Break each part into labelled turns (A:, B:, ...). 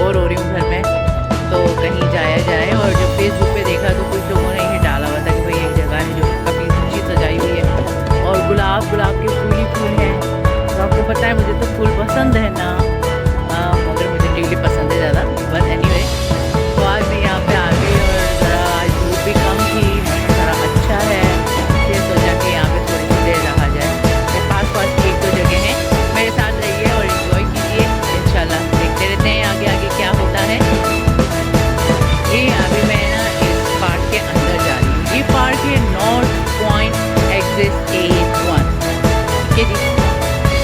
A: Bore हो रही हूँ घर में, तो कहीं जाया जाए। और जब फेसबुक पे देखा तो कुछ लोगों ने ये डाला हुआ था कि भाई एक जगह है जो काफ़ी अच्छी सजाई हुई है और गुलाब के फूल ही फूल हैं। तो आपको पता है मुझे तो फूल पसंद है ना, मगर मुझे ट्यूलिप पसंद है ज़्यादा। बट एनीवे, तो आज मैं यहाँ पे आ गई और ज़रा आज धूप भी कम थी, ज़रा अच्छा है, फिर सोचा कि यहाँ पे थोड़ी सी देर रहा जाए। मेरे पास एक दो जगह हैं, मेरे साथ रहिए और इन्जॉय कीजिए। इंशाल्लाह देखते रहते हैं आगे आगे क्या होता है। ये अभी मैं ना इस पार्क के अंदर जा रही हूँ। ये पार्क है नॉर्थ पॉइंट एग्जिट A1। ठीक है जी,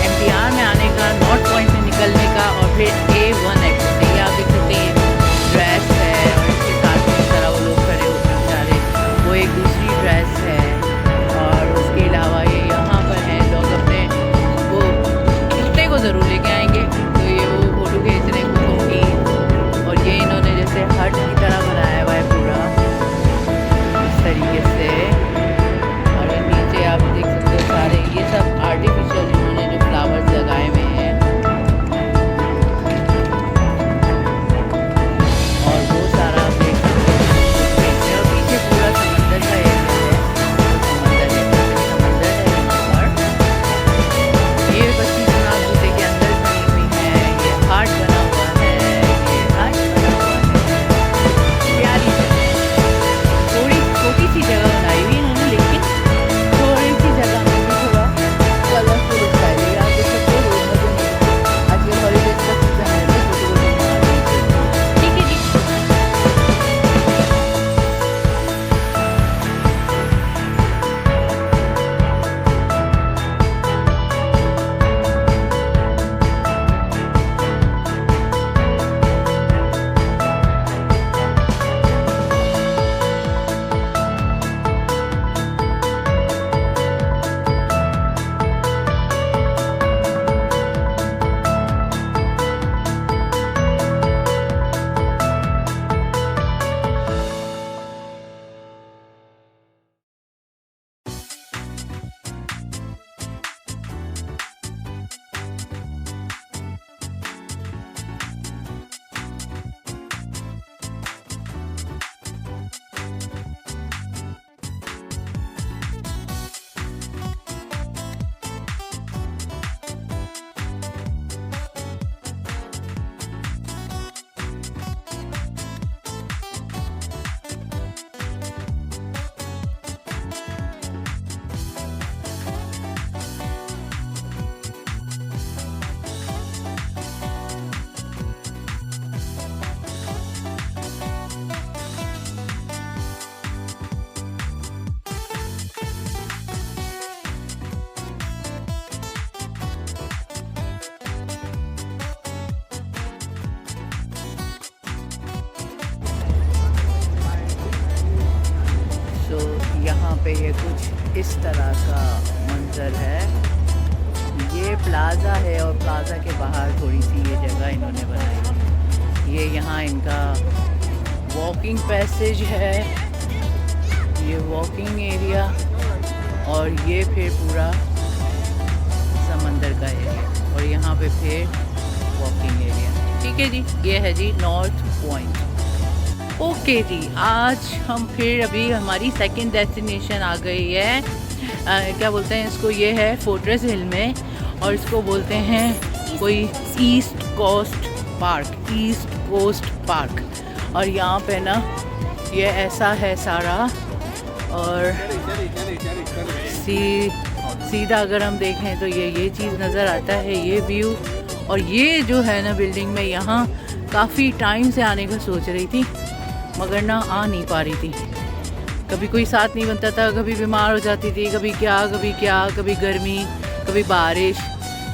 A: MTR में आने का, नॉर्थ पॉइंट में निकलने का और फिर A1 एग्जिट। ये आप देख सकते हैं ड्रेस है और इसके साथ में सारा वो लोग खड़े होते हैं बेचारे, वो एक दूसरी ड्रेस है। और उसके अलावा ये यहाँ पर है, लोग अपने वो कुत्ते को ज़रूर लेके आएंगे, तो ये वो फोटो खींच रहे हैं कुत्तों की। और ये इन्होंने जैसे हट की तरह बनाया हुआ है पूरा इस तरीके से। और ये नीचे आप देख सकते हो सारे ये सब आर्टिफिशियल इन्होंने जो फ्लावर्स लगाए हुए हैं। और वो सारा आप देख सकते हो और पीछे पूरा समंदर का एरिया है, समंदर है यहाँ पर। ये बच्ची जो आप जूते के अंदर खड़ी हुई है, ये हार्ट बना हुआ है, ये हार्ट बना हुआ है। प्यारी जगह, थोड़ी छोटी सी जगह बनाई हुई इन्होंने, लेकिन थोड़ी सी जगह में भी थोड़ा कलरफुल स्टाइल है। आप देख सकते हो रोज में आजकल हॉलीडेज का सीजन है तो फोटो बना रही है। ठीक है जी, तो यहाँ पे ये कुछ इस तरह का मंजर है। ये प्लाज़ा है और प्लाज़ा के बाहर थोड़ी सी ये जगह इन्होंने बनाई है। ये यहाँ इनका वॉकिंग पैसेज है, ये वॉकिंग एरिया, और ये फिर पूरा समंदर का एरिया, और यहाँ पे फिर वॉकिंग एरिया। ठीक है जी, ये है जी नॉर्थ पॉइंट। ओके जी, आज हम फिर अभी हमारी सेकंड डेस्टिनेशन आ गई है। क्या बोलते हैं इसको, ये है फोर्ट्रेस हिल में, और इसको बोलते हैं कोई ईस्ट कोस्ट पार्क। और यहाँ पे ना ये ऐसा है सारा, और सीधा अगर हम देखें तो ये चीज़ नज़र आता है, ये व्यू। और ये जो है ना बिल्डिंग में, यहाँ काफ़ी टाइम से आने का सोच रही थी मगर ना आ नहीं पा रही थी। कभी कोई साथ नहीं बनता था, कभी बीमार हो जाती थी, कभी क्या, कभी गर्मी, कभी बारिश।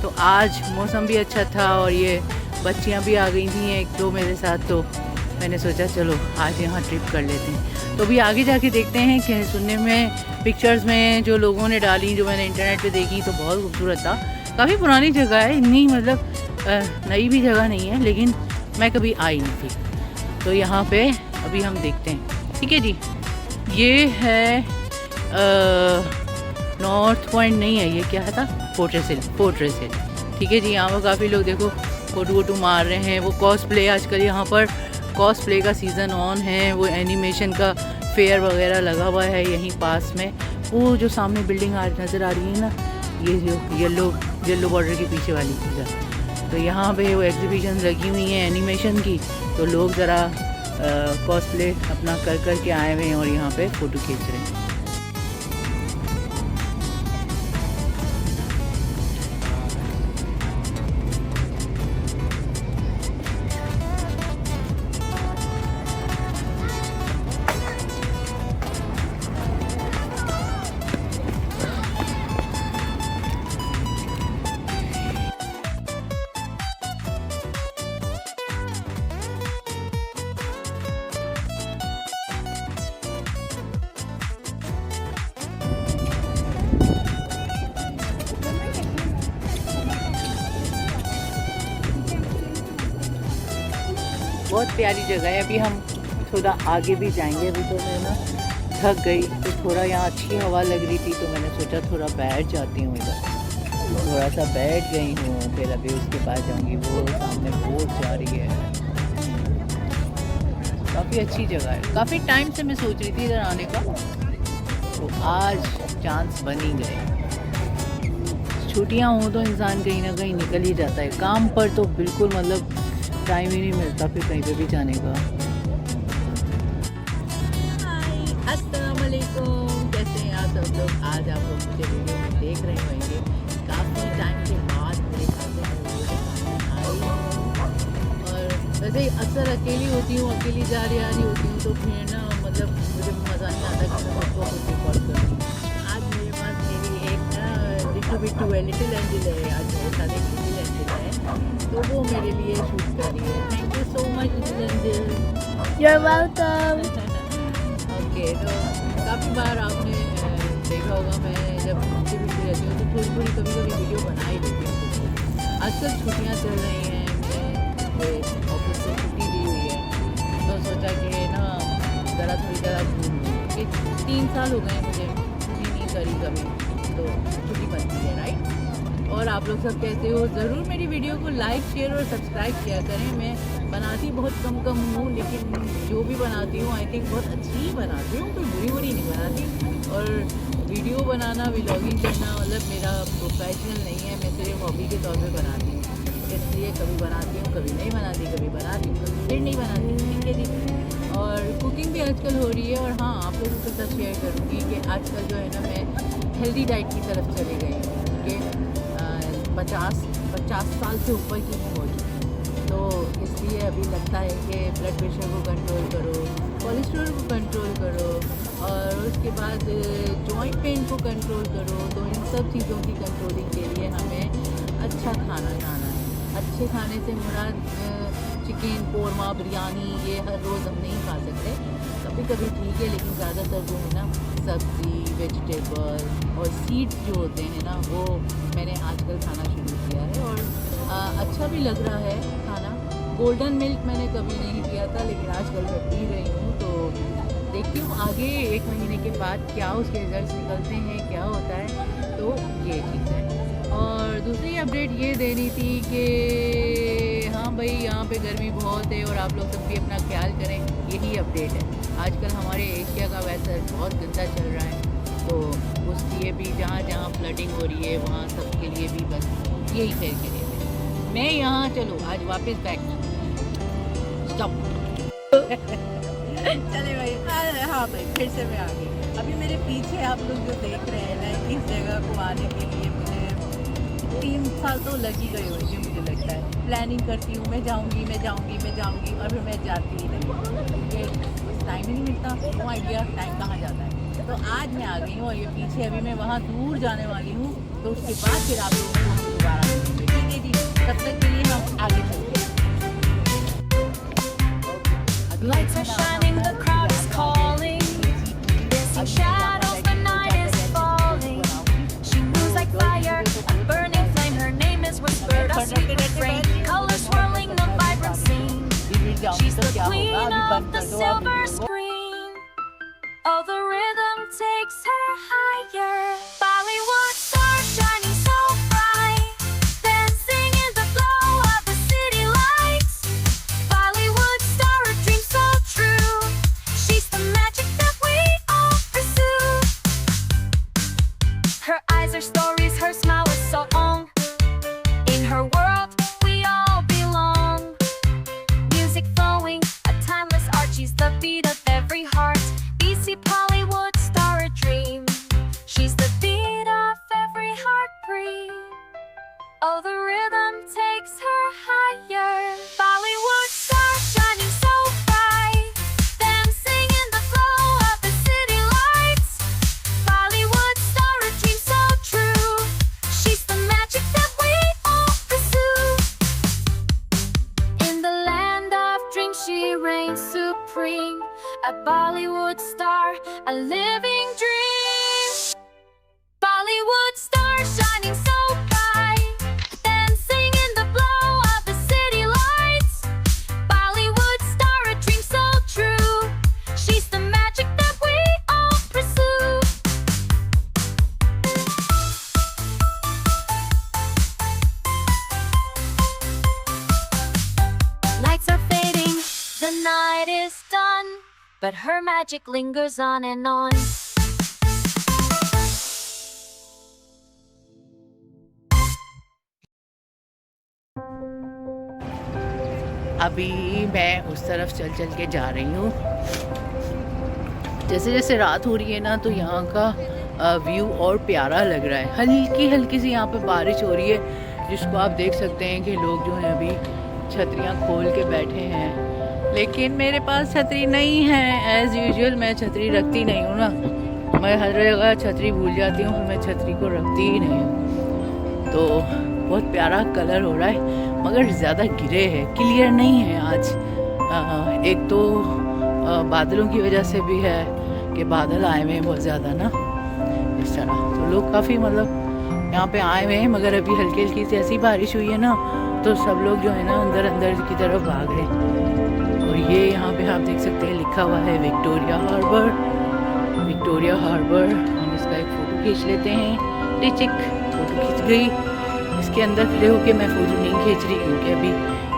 A: तो आज मौसम भी अच्छा था और ये बच्चियाँ भी आ गई थी एक दो मेरे साथ, तो मैंने सोचा चलो आज यहाँ ट्रिप कर लेते हैं। तो अभी आगे जाके देखते हैं कि सुनने में, पिक्चर्स में जो लोगों ने डाली, जो मैंने इंटरनेट पे देखी, तो बहुत खूबसूरत था। काफ़ी पुरानी जगह है, इतनी मतलब नई भी जगह नहीं है, लेकिन मैं कभी आई नहीं थी। तो यहाँ पे अभी हम देखते हैं। ठीक है जी, ये है नॉर्थ पॉइंट नहीं है, ये क्या था, फोर्ट्रेस हिल। ठीक है जी, यहाँ पर काफ़ी लोग देखो फ़ोटो वोटो मार रहे हैं। वो कॉस्प्ले आजकल यहाँ पर कॉस्प्ले का सीज़न ऑन है। वो एनिमेशन का फेयर वगैरह लगा हुआ है यहीं पास में। वो जो सामने बिल्डिंग आज नज़र आ रही है ना, ये जो येलो बॉर्डर के पीछे वाली चीज़, तो यहाँ पे वो एग्जीबिशन लगी हुई है एनिमेशन की। तो लोग ज़रा कॉस्प्ले अपना कर के आए हुए हैं और यहाँ पे फ़ोटो खींच रहे हैं। बहुत प्यारी जगह है। अभी हम थोड़ा आगे भी जाएंगे। अभी तो मैं ना थक गई, तो थोड़ा यहाँ अच्छी हवा लग रही थी, तो मैंने सोचा थोड़ा बैठ जाती हूँ इधर। थोड़ा सा बैठ गई हूँ, फिर अभी उसके बाद जाऊँगी। वो सामने बोट जा रही है, काफ़ी अच्छी जगह है। काफ़ी टाइम से मैं सोच रही थी इधर आने का, तो आज चांस बन ही गए। छुट्टियाँ हों तो इंसान कहीं ना कहीं निकल ही जाता है। काम पर तो बिल्कुल मतलब टाइम ही नहीं मिलता फिर कहीं पे भी जाने का। हाय अस्सलाम वालेकुम, कैसे हैं आप सब लोग? आज आप लोग मुझे वीडियो में देख रहे होंगे। काफ़ी टाइम के बाद मेरे साथ आई, और वैसे अक्सर अकेली होती हूँ, अकेली जा रही आ रही होती हूँ, तो फिर ना मतलब मुझे मज़ा नहीं आता कि मैं सबको कुछ रिकॉर्ड करूँ। आज मेरे पास मेरी एक ना लिटिल एंजल है। आज मेरे साथ एक लिटिल एंजल है, तो वो मेरे लिए शूट कर रही है। Thank you so much little angel.
B: You're welcome.
A: Okay, तो काफ़ी बार आपने देखा होगा मैं जब छुट्टी भी रहती हूँ तो थोड़ी कभी वीडियो बना ही लेती हूँ। आजकल छुट्टियाँ चल रही हैं, मैं ऑफिस से छुट्टी ली हुई है, तो सोचा कि ना ज़रा घूम लूँ। 3 साल हो गए मुझे छुट्टी नहीं करी कभी, तो छुट्टी बनती है राइट। और आप लोग सब कैसे हो? ज़रूर मेरी वीडियो को लाइक शेयर और सब्सक्राइब किया करें। मैं बनाती बहुत कम हूँ, लेकिन जो भी बनाती हूँ आई थिंक बहुत अच्छी ही बनाती हूँ, कोई बुरी नहीं बनाती। और वीडियो बनाना, व्लॉगिंग करना मतलब मेरा प्रोफेशनल नहीं है, मैं सिर्फ हॉबी के तौर पे बनाती हूँ। इसलिए कभी बनाती हूँ, कभी नहीं बनाती, कभी बनाती हूँ, कभी फिर नहीं बनाती, ठीक है जी। और कुकिंग भी आजकल हो रही है। और हाँ, आप लोगों के साथ शेयर करूँगी कि आजकल जो है ना, मैं हेल्दी डाइट की तरफ चली गई हूँ, क्योंकि 50 साल से ऊपर की हूँ हो चुकी, तो इसलिए अभी लगता है कि ब्लड प्रेशर को कंट्रोल करो, कोलेस्ट्रॉल को कंट्रोल करो, और उसके बाद जॉइंट पेन को कंट्रोल करो। तो इन सब चीज़ों की कंट्रोलिंग के लिए हमें अच्छा खाना खाना है। अच्छे खाने से मुराद चिकन, कोरमा, बिरयानी ये हर रोज़ हम नहीं खा सकते, कभी कभी ठीक है, लेकिन ज़्यादातर जो है ना सब्ज़ी, वेजिटेबल और सीड्स जो होते हैं ना, वो मैंने आजकल खाना शुरू किया है और अच्छा भी लग रहा है खाना। गोल्डन मिल्क मैंने कभी नहीं पिया था, लेकिन आजकल मैं पी रही हूँ, तो देखती हूँ आगे 1 महीने के बाद क्या उसके रिजल्ट्स निकलते हैं, क्या होता है, तो ये चीज़ है। और दूसरी अपडेट ये देनी थी कि हाँ भाई, यहाँ पे गर्मी बहुत है और आप लोग सब भी अपना ख्याल करें, यही अपडेट है। आजकल हमारे एशिया का वेदर बहुत गंदा चल रहा है, तो उसके लिए भी जहाँ फ्लडिंग हो रही है वहाँ सबके लिए भी बस यही शेयर के लिए मैं यहाँ चलो आज वापस बैक स्टॉप चले भाई। हाँ भाई, फिर से मैं आ गई। अभी मेरे पीछे आप लोग जो देख रहे हैं ना, इस जगह को आने के लिए मुझे 3 साल तो लग ही गए होंगे, मुझे लगता है। प्लानिंग करती हूँ, मैं जाऊँगी और फिर मैं जाती ही नहीं, क्योंकि टाइम ही नहीं मिलता। नो आइडिया टाइम कहाँ जाता है। तो आज मैं आ गई हूँ और ये पीछे अभी मैं वहाँ दूर जाने वाली हूँ, तो उसके बाद फिर आप लोगों को हम दोबारा मिलेंगे, ठीक है जी। तब तक के लिए हम आगे चलते हैं।
C: Lights are shining, the crowd is calling. Dancing shadows, the night is falling. She moves like fire, a burning flame. Her name is whispered, a sweet refrain. Colors swirling, the vibrant scene. She's the queen of the silver screen. Oh, the rhythm takes her higher. Bollywood star shining so bright, dancing in the glow of the city. the beat of every heart. BC Bollywood star a dream. She's the beat of every heartbeat. Oh, the rhythm takes her higher. Bollywood star shining so bright, dancing in the glow of the city lights. Bollywood star a dream so true. She's the magic that we all pursue. In the land of dreams she reigns supreme. A Bollywood star, a living dream. Bollywood star shining so bright, dancing in the glow of the city lights. Bollywood star, a dream so true. She's the magic that we all pursue. Lights are fading, the night is done, but her magic lingers on and on.
A: अभी मैं उस तरफ चल चल के जा रही हूँ। जैसे जैसे रात हो रही है ना, तो यहाँ का व्यू और प्यारा लग रहा है। हल्की हल्की सी यहाँ पे बारिश हो रही है, जिसको आप देख सकते हैं कि लोग जो हैं अभी छतरियाँ खोल के बैठे हैं। लेकिन मेरे पास छतरी नहीं है। एज़ यूजुअल मैं छतरी रखती नहीं हूँ ना, मैं हर जगह छतरी भूल जाती हूँ, मैं छतरी को रखती ही नहीं हूँ। तो बहुत प्यारा कलर हो रहा है, मगर ज़्यादा गिरे है, क्लियर नहीं है आज। एक तो बादलों की वजह से भी है कि बादल आए हुए हैं बहुत ज़्यादा ना, इस तरह। तो लोग काफ़ी मतलब यहाँ पे आए हुए हैं, मगर अभी हल्की हल्की सी ऐसी बारिश हुई है ना, तो सब लोग जो है ना अंदर अंदर की तरफ भाग रहे हैं। और ये यहाँ पे आप देख सकते हैं लिखा हुआ है विक्टोरिया हार्बर। विक्टोरिया हार्बर, हम इसका एक फ़ोटो खींच लेते हैं। टिचिक फ़ोटो खींच गई। इसके अंदर खड़े होके मैं फ़ोटो नहीं खींच रही, क्योंकि अभी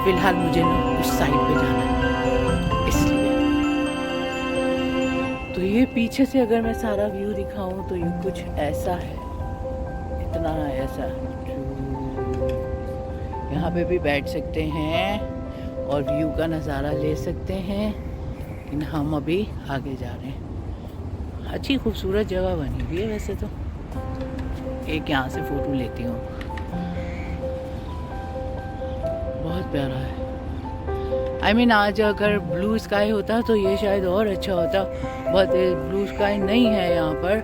A: फ़िलहाल मुझे ना उस साइड पे जाना है, इसलिए। तो ये पीछे से अगर मैं सारा व्यू दिखाऊं तो ये कुछ ऐसा है, इतना ऐसा। यहाँ पे भी बैठ सकते हैं और व्यू का नज़ारा ले सकते हैं, लेकिन हम अभी आगे जा रहे हैं। अच्छी खूबसूरत जगह बनी हुई है वैसे तो। एक यहाँ से फ़ोटो लेती हूँ, बहुत प्यारा है। I mean, आज अगर ब्लू स्काई होता तो ये शायद और अच्छा होता, बट ब्लू स्काई नहीं है यहाँ पर,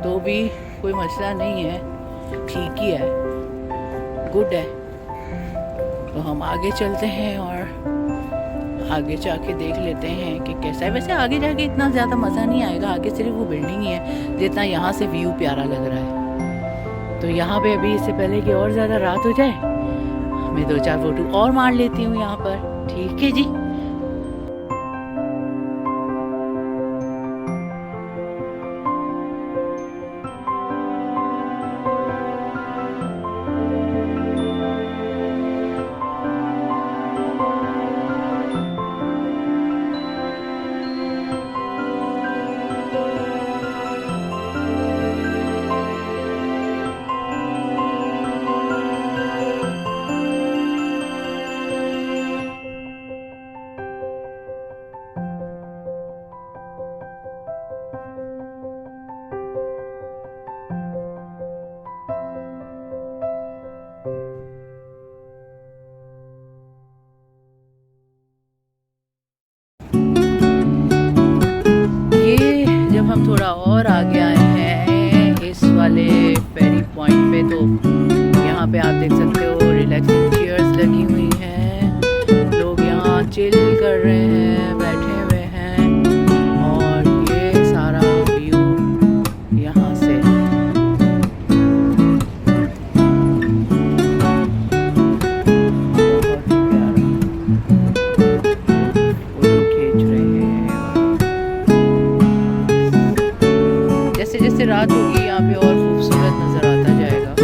A: तो भी कोई मसला नहीं है, ठीक ही है, गुड है। तो हम आगे चलते हैं और आगे जाके देख लेते हैं कि कैसा है। वैसे आगे जाके इतना ज़्यादा मज़ा नहीं आएगा, आगे सिर्फ वो बिल्डिंग ही है, जितना यहाँ से व्यू प्यारा लग रहा है। तो यहाँ पे अभी इससे पहले कि और ज़्यादा रात हो जाए, मैं 2-4 फ़ोटो और मार लेती हूँ यहाँ पर, ठीक है जी। हम थोड़ा और आगे आए हैं इस वाले फेरी पॉइंट पे, तो यहाँ पे आप देख सकते हो रिलैक्सिंग चेयर्स लगी हुई हैं, लोग यहाँ चिल कर रहे हैं, बैठे हुए हैं, और ये सारा व्यू यहाँ से जैसे रात होगी यहाँ पे और खूबसूरत नजर आता जाएगा।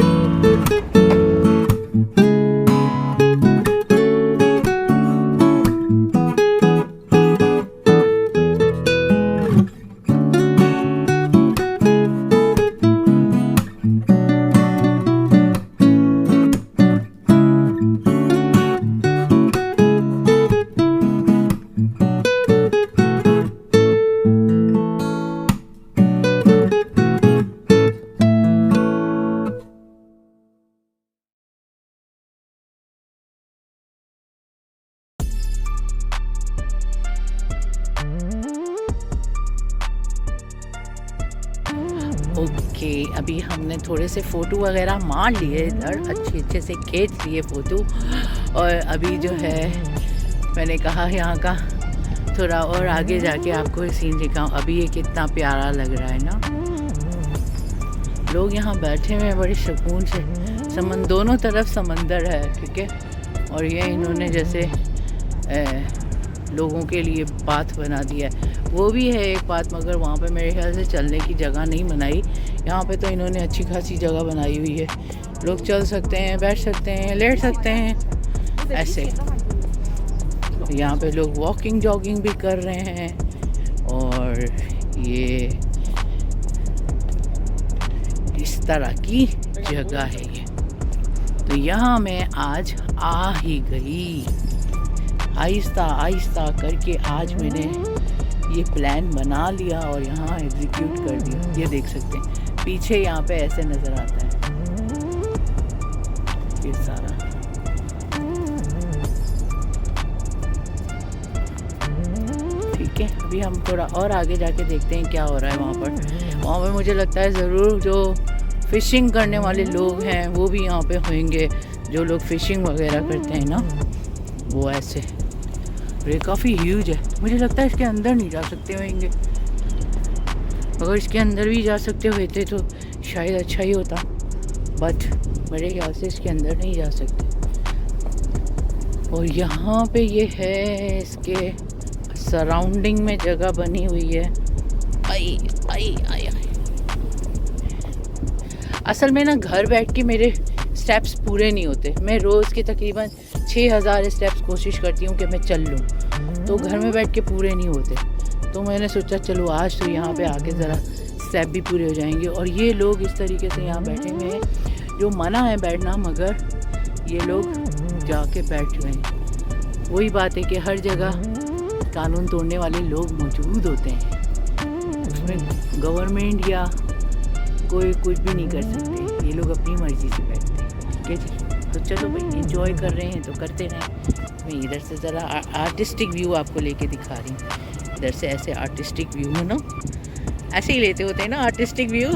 A: ओके, अभी हमने थोड़े से फ़ोटो वगैरह मार लिए इधर, अच्छे से खींच लिए फ़ोटो। और अभी जो है मैंने कहा यहाँ का थोड़ा और आगे जाके आपको सीन दिखाऊं। अभी ये कितना प्यारा लग रहा है ना, लोग यहाँ बैठे हुए हैं बड़े सुकून से। दोनों तरफ समंदर है, ठीक है। और ये इन्होंने जैसे लोगों के लिए पाथ बना दिया है। वो भी है एक पाथ, मगर वहाँ पे मेरे ख्याल से चलने की जगह नहीं बनाई। यहाँ पे तो इन्होंने अच्छी खासी जगह बनाई हुई है, लोग चल सकते हैं, बैठ सकते हैं, लेट सकते हैं ऐसे। यहाँ पे लोग वॉकिंग जॉगिंग भी कर रहे हैं। और ये इस तरह की जगह है ये। तो यहाँ मैं आज आ ही गई, आहिस्ता आहिस्ता करके आज मैंने ये प्लान बना लिया और यहाँ एग्जीक्यूट कर दिया। ये देख सकते हैं पीछे यहाँ पे ऐसे नज़र आता है ये सारा। ठीक है, अभी हम थोड़ा और आगे जाके देखते हैं क्या हो रहा है वहाँ पर। वहाँ पर मुझे लगता है ज़रूर जो फ़िशिंग करने वाले लोग हैं वो भी यहाँ पे होंगे, जो लोग फ़िशिंग वगैरह करते हैं ना वो ऐसे। ये काफ़ी ह्यूज है, मुझे लगता है इसके अंदर नहीं जा सकते होंगे। अगर इसके अंदर भी जा सकते हुए थे तो शायद अच्छा ही होता, बट मेरे ख्याल से इसके अंदर नहीं जा सकते। और यहाँ पे ये है, इसके सराउंडिंग में जगह बनी हुई है। आई आई आई आई। असल में ना घर बैठ के मेरे स्टेप्स पूरे नहीं होते। मैं रोज़ के तकरीबन 6000 स्टेप्स कोशिश करती हूँ कि मैं चल लूँ, तो घर में बैठ के पूरे नहीं होते। तो मैंने सोचा चलो आज तो यहाँ पे आके ज़रा स्टेप भी पूरे हो जाएंगे। और ये लोग इस तरीके से यहाँ बैठे हुए हैं, जो मना है बैठना, मगर ये लोग जाके बैठ रहे हैं। वही बात है कि हर जगह कानून तोड़ने वाले लोग मौजूद होते हैं, उसमें गवर्नमेंट या कोई कुछ भी नहीं कर सकते। ये लोग अपनी मर्ज़ी से बैठते हैं, ठीक है जी। तो चलो भाई, एंजॉय कर रहे हैं तो करते रहें। मैं इधर से ज़रा आर्टिस्टिक व्यू आपको लेके दिखा रही हूँ। इधर से ऐसे आर्टिस्टिक व्यू है ना, ऐसे ही लेते होते हैं ना आर्टिस्टिक व्यू।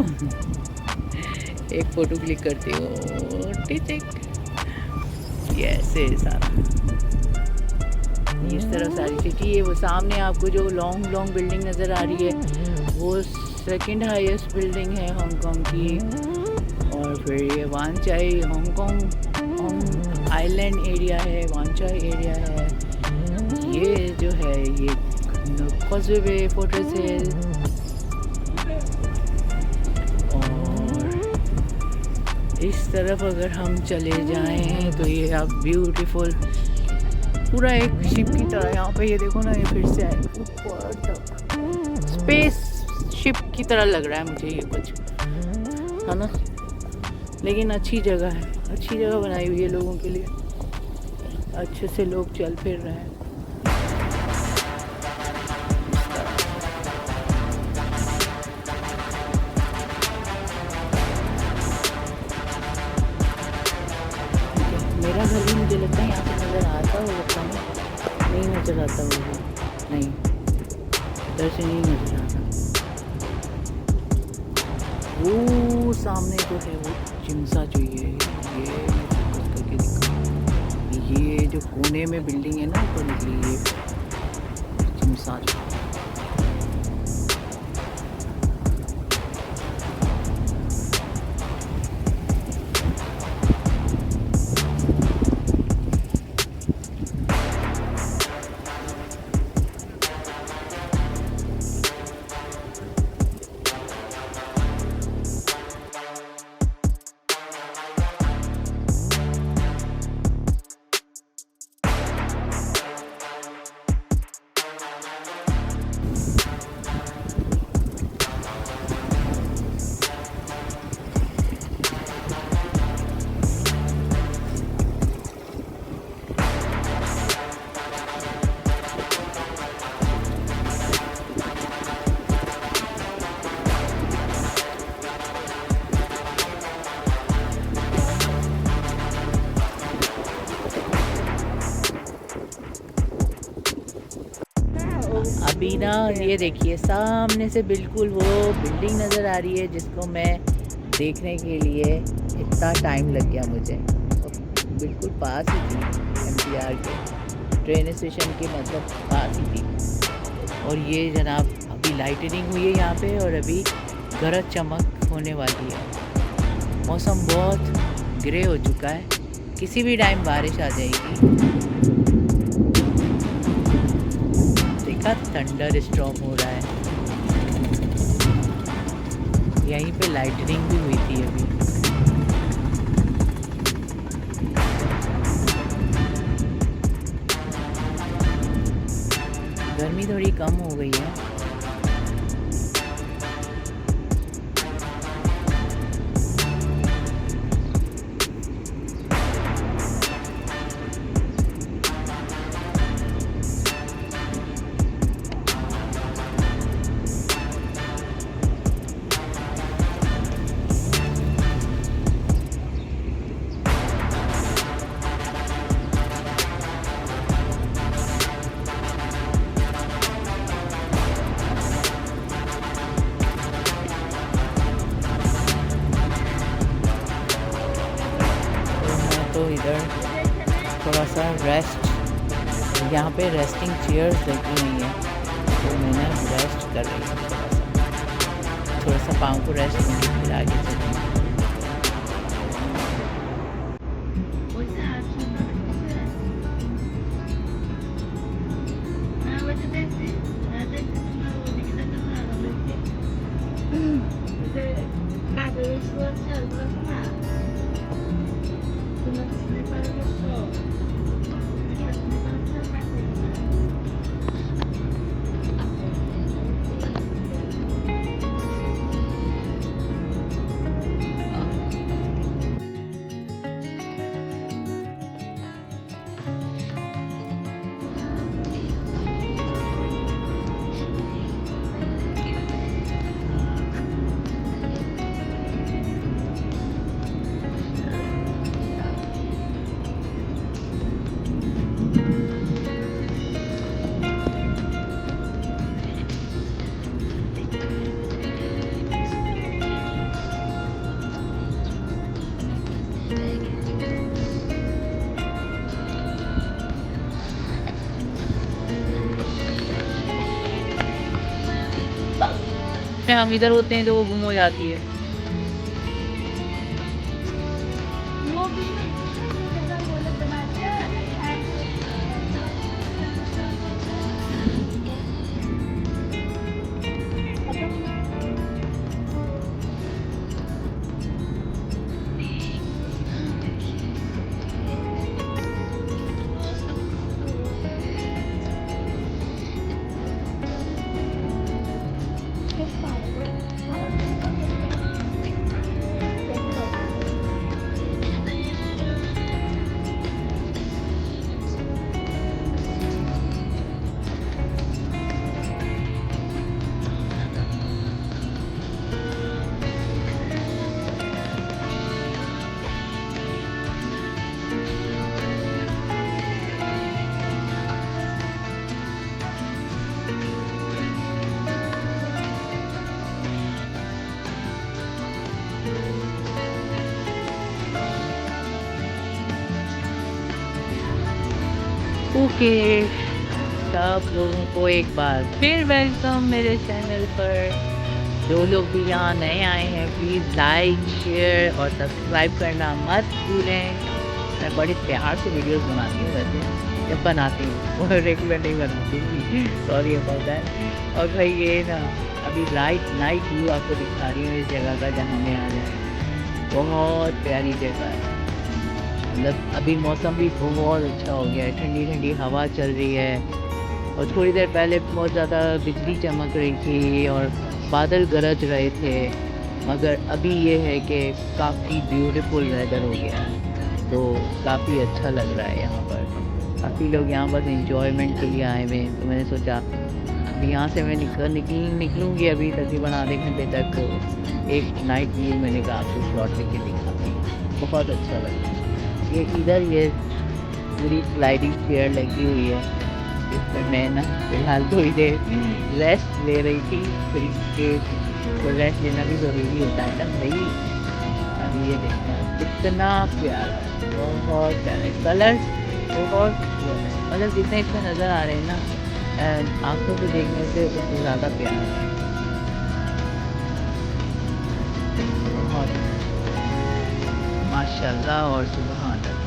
A: एक फ़ोटो क्लिक करती हूँ, टिक, ये ऐसे सारा, इस तरह सारी सिटी है। वो सामने आपको जो लॉन्ग बिल्डिंग नज़र आ रही है वो सेकंड हाईएस्ट बिल्डिंग है हांगकांग की। और फिर ये वानचाई हांगकांग आइलैंड एरिया है, वानचाई एरिया है। ये जो है ये कॉज़वे फोर्ट्रेस है। और इस तरफ अगर हम चले जाएं तो ये आप ब्यूटीफुल पूरा एक शिप की तरह, यहाँ पे ये देखो ना, ये फिर से आए ऊपर तक स्पेस शिप की तरह लग रहा है मुझे ये कुछ, है ना। लेकिन अच्छी जगह है, अच्छी जगह बनाई हुई है लोगों के लिए, अच्छे से लोग चल फिर रहे हैं। मेरा घर भी मुझे लगता है यहाँ से नज़र आता होगा, नहीं नज़र आता होगा, नहीं इधर से नहीं नज़र आता। वो सामने जो है वो चिमसा जो ये करके दिखा, ये जो कोने में बिल्डिंग है ना ऊपर निकली, ये चिमसा जो ना ये देखिए सामने से बिल्कुल वो बिल्डिंग नज़र आ रही है जिसको मैं देखने के लिए इतना टाइम लग गया मुझे। और बिल्कुल पास ही थी, MTR के ट्रेन स्टेशन के मतलब पास ही थी। और ये जनाब अभी लाइटनिंग हुई है यहाँ पे और अभी गरज चमक होने वाली है। मौसम बहुत ग्रे हो चुका है, किसी भी टाइम बारिश आ जाएगी। देखा थंडर स्टॉर्म हो रहा है, यहीं पे लाइटनिंग भी हुई थी अभी। गर्मी थोड़ी कम हो गई है। तो इधर थोड़ा सा रेस्ट, यहाँ पे रेस्टिंग चेयर्स लगी हुई हैं, तो मैंने रेस्ट कर रही हूँ। थोड़ा सा पाँव को रेस्ट दूँगी फिर आगे चलूँगी। हम इधर होते हैं तो वो गुम हो जाती है। ओके, सब लोगों को एक बार फिर वेलकम मेरे चैनल पर। जो लोग भी यहाँ नए आए हैं प्लीज़ लाइक, शेयर और सब्सक्राइब करना मत भूलें। मैं बड़े प्यार से वीडियोस बनाती हूँ, वैसे जब बनाती हूँ वो रेगुलर नहीं बनाती, सॉरी अबाउट दैट। और भाई ये ना अभी नाइट व्यू आपको दिखा रही हूँ इस जगह का जहाँ मैं आ जाए। बहुत प्यारी जगह है, मतलब अभी मौसम भी बहुत अच्छा हो गया है, ठंडी ठंडी हवा चल रही है। और थोड़ी देर पहले बहुत ज़्यादा बिजली चमक रही थी और बादल गरज रहे थे, मगर अभी ये है कि काफ़ी ब्यूटीफुल वेदर हो गया है, तो काफ़ी अच्छा लग रहा है यहाँ पर। काफ़ी लोग यहाँ बस एंजॉयमेंट के लिए आए हुए हैं, तो मैंने सोचा अभी यहाँ से मैं निकलूँगी अभी तकरीबन आधे घंटे तक, तो एक नाइट व्यू मैंने कहा आपको शॉट लेके दिखा। बहुत अच्छा लगा। ये इधर ये पूरी स्लाइडिंग चेयर लगी हुई है, इसमें मैं ना फिलहाल थोड़ी देर रेस्ट ले रही थी, फिर तो रेस्ट लेना भी ज़रूरी होता है ना भाई। अब ये देखना कितना प्यारा, बहुत प्यारे कलर्स, बहुत मतलब जितने इसमें नज़र आ रहे हैं ना आंखों से देखने से उतना ज़्यादा प्यारा है। बहुत माशाल्लाह और सुभान अल्लाह।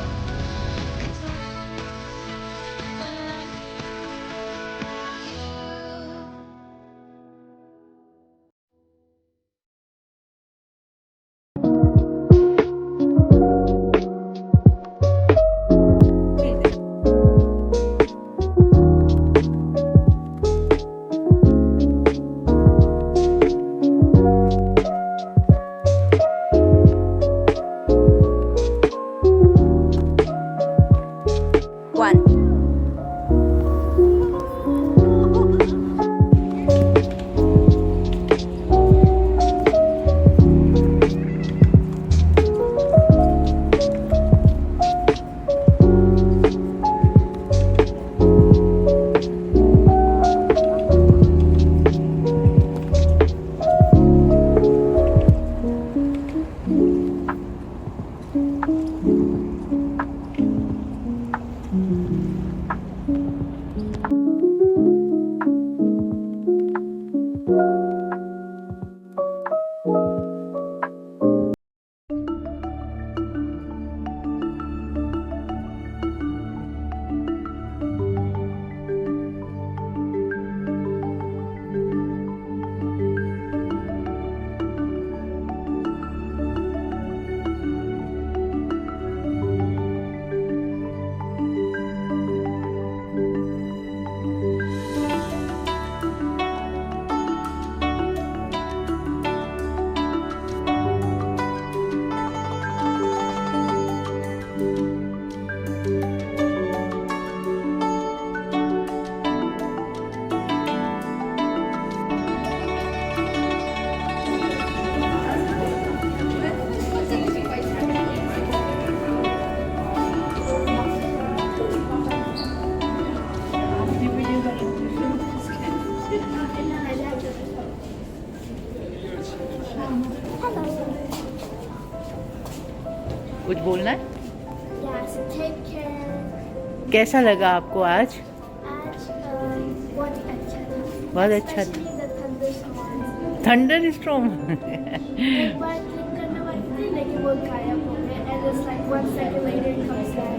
A: कुछ बोलना है?
B: Yes, take care.
A: कैसा लगा आपको आज?
B: आज बहुत अच्छा था।
A: बहुत अच्छा था।
B: Especially the thunderstorms.
A: Thunder storm.
B: एक बार क्लिक करने वाली थी लेकिन वो गायब हो गया and it's like 1 second later it comes back.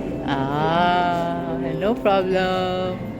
A: No problem.